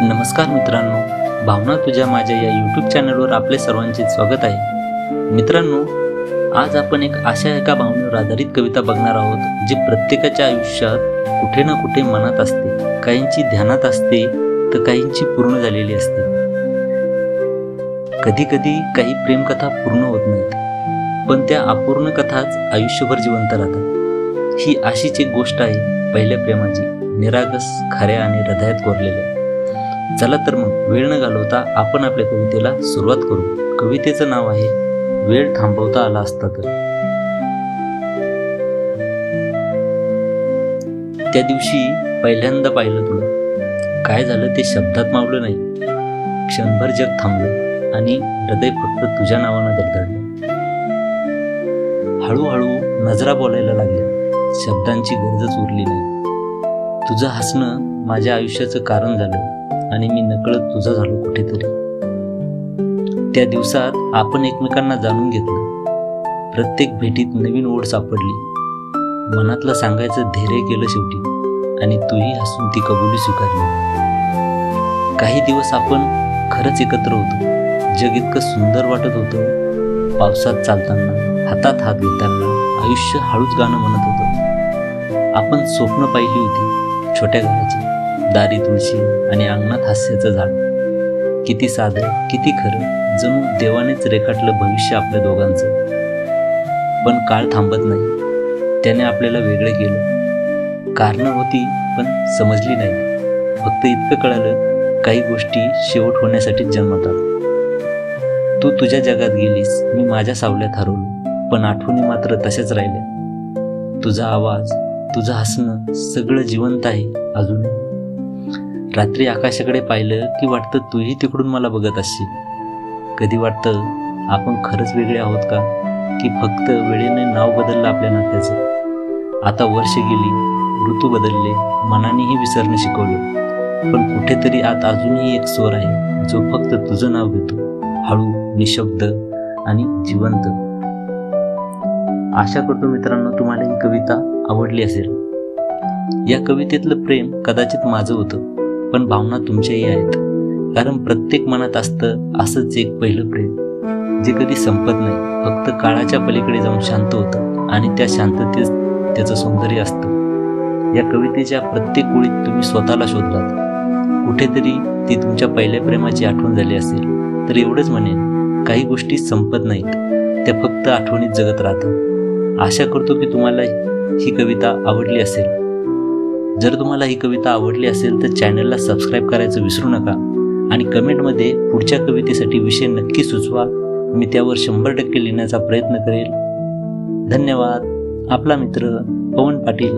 नमस्कार मित्रांनो, भावना तुझ्या माझ्या या यूट्यूब चॅनलवर आपले सर्वांचे स्वागत आहे। मित्रांनो, आज आपण अशा एका भावनेवर आधारित कविता बघणार आहोत जी प्रत्येकाच्या आयुष्यात कुठे ना कुठे मनात असते, काहींची ध्यानात असते तर काहींची पूर्ण झालेली असते। कधी कधी काही प्रेमकथा पूर्ण होत नाहीत, पण त्या अपूर्ण कथाच आयुष्यभर जिवंत राहतात। ही अशीच एक गोष्ट आहे पहिल्या प्रेमाची, निरागस, खऱ्या आणि हृदयात कोरलेल्या। चला तर मग वेळ न घालवता आपण आपल्या कवितेला सुरुवात करू। कवितेचं नाव आहे वेळ थांबवता आला असता तर। त्या दिवशी पहिल्यांदा पाहिलं तुला, काय झालं ते शब्दात मावलं नाही। क्षणभर जग थांबलं आणि हृदय फक्त तुझ्या नावानं धडधडलं। हळूहळू नजरा बोलायला लागल्या, शब्दांची गरजच उरली नाही। तुझं हसणं माझ्या आयुष्याचं कारण झालं आणि मी नकळत तुझा झालो कुठेतरी। त्या दिवसात आपण एकमेकांना जाणून घेतलं, प्रत्येक भेटीत नवीन ओढ सापडली। मनातलं सांगायचं धैर्य केलं शेवटी आणि तूही हसून ती कबुली स्वीकारली। काही दिवस आपण खरंच एकत्र होतो, जग इतकं सुंदर वाटत होतं। पावसात चालताना, हातात हात घेताना, आयुष्य हळूच गाणं म्हणत होतं। आपण स्वप्न पाहिली होती, छोट्या घराची, दारी तुळशी आणि अंगणात हास्याचं झाड। किती साधं, किती खरं, जणू देवानेच रेखाटलं भविष्य आपल्या दोघांचं। पण काळ थांबत नाही, त्याने आपल्याला वेगळं केलं। कारणं होती पण समजली नाही। फक्त इतकं कळालं, काही गोष्टी शेवट होण्यासाठीच जन्मतात। तू तुझ्या जगात गेलीस, मी माझ्या सावल्यात हरवलो, पण आठवणी मात्र तशाच राहिल्या। तुझा आवाज, तुझं हसणं, सगळं जिवंत आहे अजूनही। रात्री आकाशाकडे पाहिलं की वाटतं तूही तिकडून मला बघत असशील। कधी वाटतं आपण खरंच वेगळे आहोत का, की फक्त वेळेने नाव बदललं आपल्या नात्याचं। आता वर्ष गेली, ऋतू बदलले, मनानेही विसरणं शिकवलं, पण कुठेतरी आत अजूनही एक स्वर आहे जो फक्त तुझं नाव घेतो, हळू, निशब्द आणि जिवंत। आशा करतो मित्रांनो तुम्हाला ही कविता आवडली असेल। या कवितेतलं प्रेम कदाचित माझं होतं, पण भावना तुमच्याही आहेत। कारण प्रत्येक मनात असतं असंच एक पहिलं प्रेम, जे कधी संपत नाही, फक्त काळाच्या पलीकडे जाऊन शांत होतं आणि त्या शांततेत त्याचं सौंदर्य असतं। या कवितेच्या प्रत्येक ओळीत तुम्ही स्वतःला शोधलात, कुठेतरी ती तुमच्या पहिल्या प्रेमाची आठवण झाली असेल। तर एवढंच म्हणेन, काही गोष्टी संपत नाहीत, त्या फक्त आठवणीत जगत राहतात। आशा करतो की तुम्हाला ही कविता आवडली असेल। जर तुम्हाला ही कविता आवडली असेल तर चॅनलला सबस्क्राईब करायचं विसरू नका आणि कमेंटमध्ये पुढच्या कवितेसाठी विषय नक्की सुचवा। मी त्यावर 100% लिहिण्याचा प्रयत्न करेल। धन्यवाद। आपला मित्र पवन पाटील।